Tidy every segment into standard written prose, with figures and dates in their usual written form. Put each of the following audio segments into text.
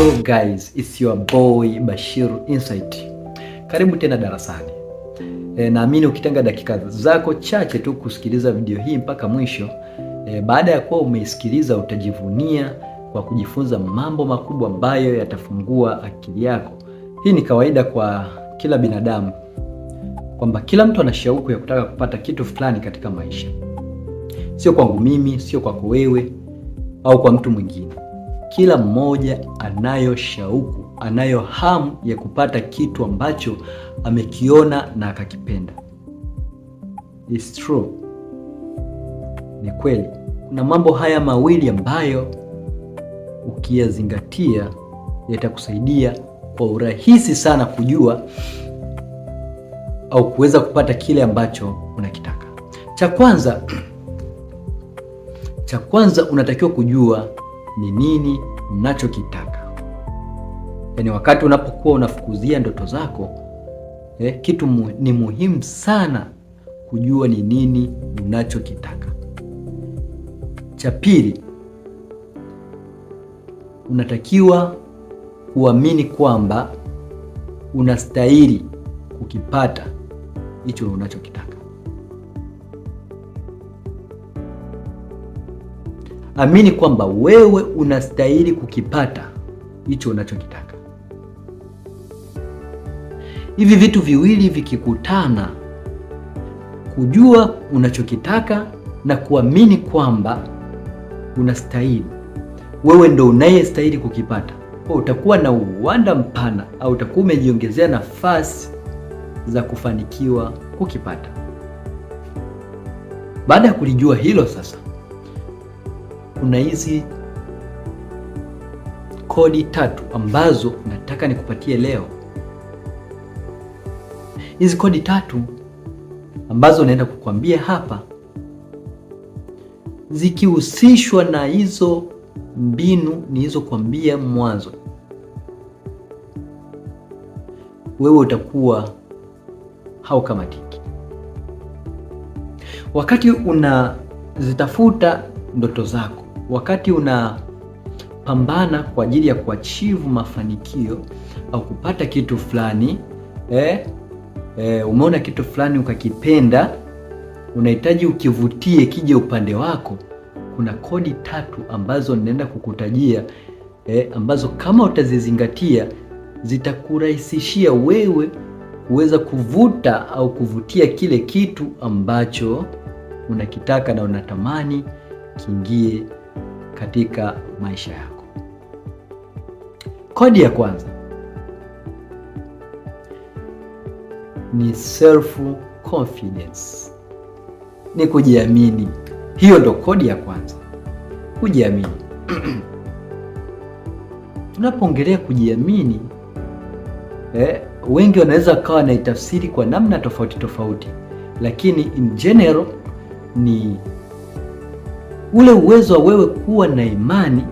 Hello guys, it's your boy Bashir Insight. Karibu tena darasani. Naamini ukitenga dakika zako chache tu kusikiliza video hii mpaka mwisho, baada ya kuwa umeisikiliza utajivunia kwa kujifunza mambo makubwa ambayo yatafungua akili yako. Hii ni kawaida kwa kila binadamu, kwamba kila mtu ana shauku ya kutaka kupata kitu fulani katika maisha. Sio kwangu mimi, sio kwako wewe au kwa mtu mwingine. Kila mmoja anayo shauku, anayo hamu ya kupata kitu ambacho amekiona na akakipenda. It's true. Ni kweli. Kuna mambo haya mawili ambayo ukiyazingatia yatakusaidia kwa urahisi sana kujua au kuweza kupata kile ambacho unakitaka. Cha kwanza unatakiwa kujua ni nini unachokitaka. Yaani wakati unapokuwa unafukuzia ndoto zako, kitu ni muhimu sana kujua ni nini unachokitaka. Cha pili, unatakiwa kuamini kwamba unastahili kukipata hicho unachokitaka. Amini kwamba wewe unastahili kukipata hicho unachokitaka. Hivi vitu viwili vikikutana, kujua unachokitaka na kuamini kwamba unastahili, wewe ndo unayestahili kukipata, utakuwa na uwanda mpana au utakuwa umejiongezea nafasi za kufanikiwa kukipata. Baada ya kulijua hilo sasa, kuna hizi kodi 3 ambazo nataka nikupatie leo. Hizi kodi 3 ambazo naenda kukwambia hapa, zikihusishwa na hizo mbinu nilizokuambia mwanzo, wewe utakuwa haukamatiki. Wakati unazitafuta ndoto zako, wakati unapambana kwa ajili ya kuachieve mafanikio au kupata kitu fulani, umeona kitu fulani ukakipenda, unahitaji ukivutie kije upande wako, kuna kodi 3 ambazo ninaenda kukutajia, ambazo kama utazizingatia zitakurahisishia wewe kuweza kuvuta au kuvutia kile kitu ambacho unakitaka na unatamani kiingie katika maisha yako. Kodi ya kwanza ni self confidence, ni kujiamini. Hiyo ndo kodi ya kwanza, kujiamini. Tunapoongelea kujiamini, wengi wanaweza kawa na itafsiri kwa namna tofauti tofauti, lakini in general ni ule uwezo wa wewe kuwa na imani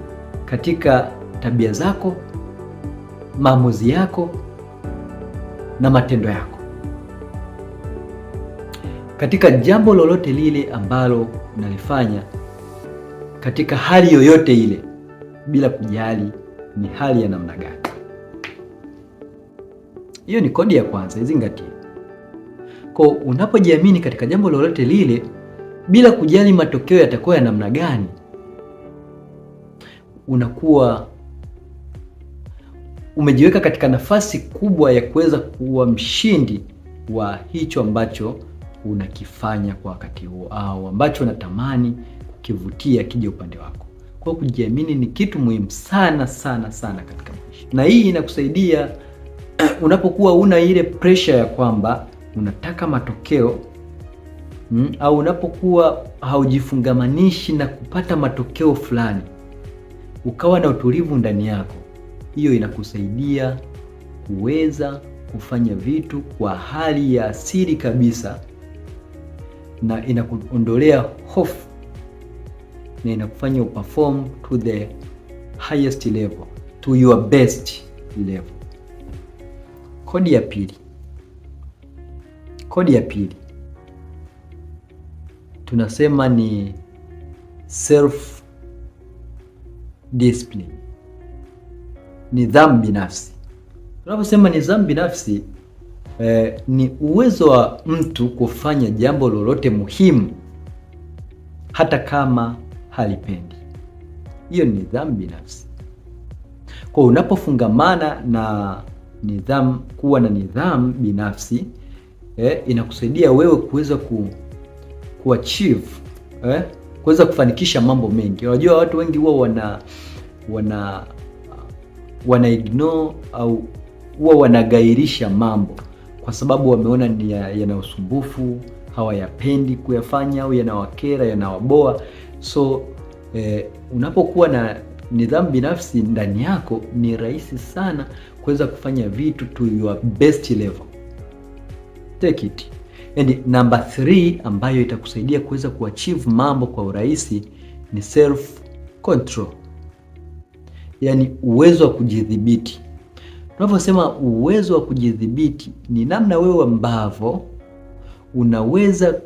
katika tabia zako, maamuzi yako na matendo yako, katika jambo lolote lile ambalo unalifanya, katika hali yoyote ile, bila kujali ni hali ya namna gani. Hiyo ni kodi ya kwanza, izingatie. Kwa unapojiamini katika jambo lolote lile, bila kujali matokeo yatakuwa ya namna gani, unakuwa umejiweka katika nafasi kubwa ya kuweza kuwa mshindi wa hicho ambacho unakifanya kwa wakati huo au ambacho unatamani kukivutia kija upande wako. Kwa kujiamini ni kitu muhimu sana sana sana katika maisha. Na hii inakusaidia unapokuwa una ile pressure ya kwamba unataka matokeo, au unapokuwa haujifungamanishi na kupata matokeo fulani, ukawa na utulivu ndani yako. Hiyo inakusaidia kuweza kufanya vitu kwa hali ya asili kabisa, na inakuondolea hofu na inakufanya uperform to the highest level, to your best level. Kodi ya pili tunasema ni self discipline. nidhamu binafsi. Tunaposema nidhamu binafsi ni uwezo wa mtu kufanya jambo lolote muhimu hata kama halipendi. Hiyo ni nidhamu binafsi. Kwa unapofungamana na nidhamu, kuwa na nidhamu binafsi inakusaidia wewe kuweza kuachieve kuweza kufanikisha mambo mengi. Unajua watu wengi huwa wana ignore au huwa wanagairisha mambo kwa sababu wameona ni yana usumbufu, hawayapendi kuyafanya au yanawakera, yanawaboa. So unapokuwa na nidhamu binafsi ndani yako, ni rahisi sana kuweza kufanya vitu to your best level. Take it. And number 3 ambayo itakusaidia kuweza kuachieve mambo kwa urahisi ni self control. Yaani uwezo wa kujidhibiti. Tunaposema uwezo wa kujidhibiti ni namna wewe ambavyo unaweza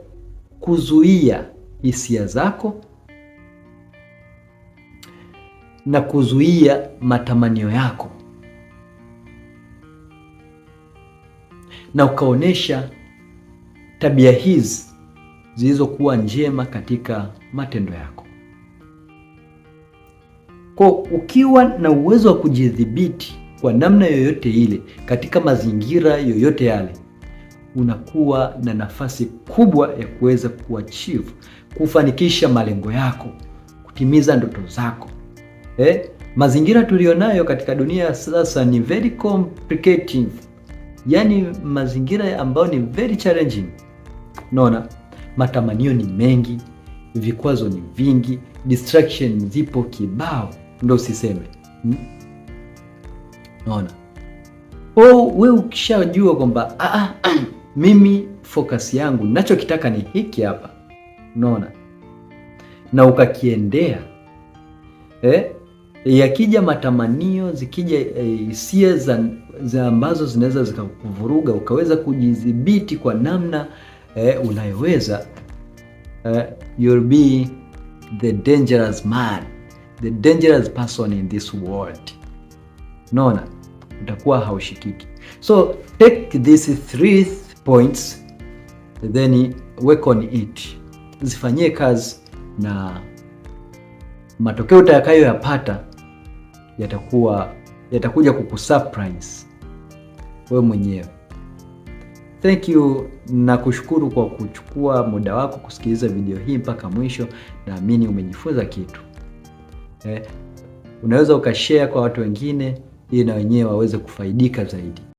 kuzuia hisia zako na kuzuia matamanio yako na ukaonesha tabia hizi zilizokuwa njema katika matendo yako. Kwa ukiwa na uwezo wa kujidhibiti kwa namna yoyote ile katika mazingira yoyote yale, unakuwa na nafasi kubwa ya kuweza kuachieve, kufanikisha malengo yako, kutimiza ndoto zako. Mazingira tulionayo katika dunia sasa ni very complicated. Yaani mazingira ambayo ni very challenging. Unaona, matamanio ni mengi, vikwazo ni vingi, distraction zipo kibao, ndio usiseme. Unaona? Wewe ukishajua kwamba mimi focus yangu ninachokitaka ni hiki hapa. Unaona? Na ukakiendea. Yakija matamanio, zikija hisia za ambazo zinaweza zikakuvuruga, ukaweza kujidhibiti kwa namna unayoweza, you'll be the dangerous man, the dangerous person in this world. Unaona, utakuwa haushikiki. So take these 3 points then work on it, zifanyie kazi na matokeo utakayoyapata yatakuja kukusurprise wewe mwenyewe. Thank you, na kushukuru kwa kuchukua muda wako kusikiliza video hii mpaka mwisho. Naamini umejifunza kitu. Unaweza ukashare kwa watu wengine ili na wenyewe waweze kufaidika zaidi.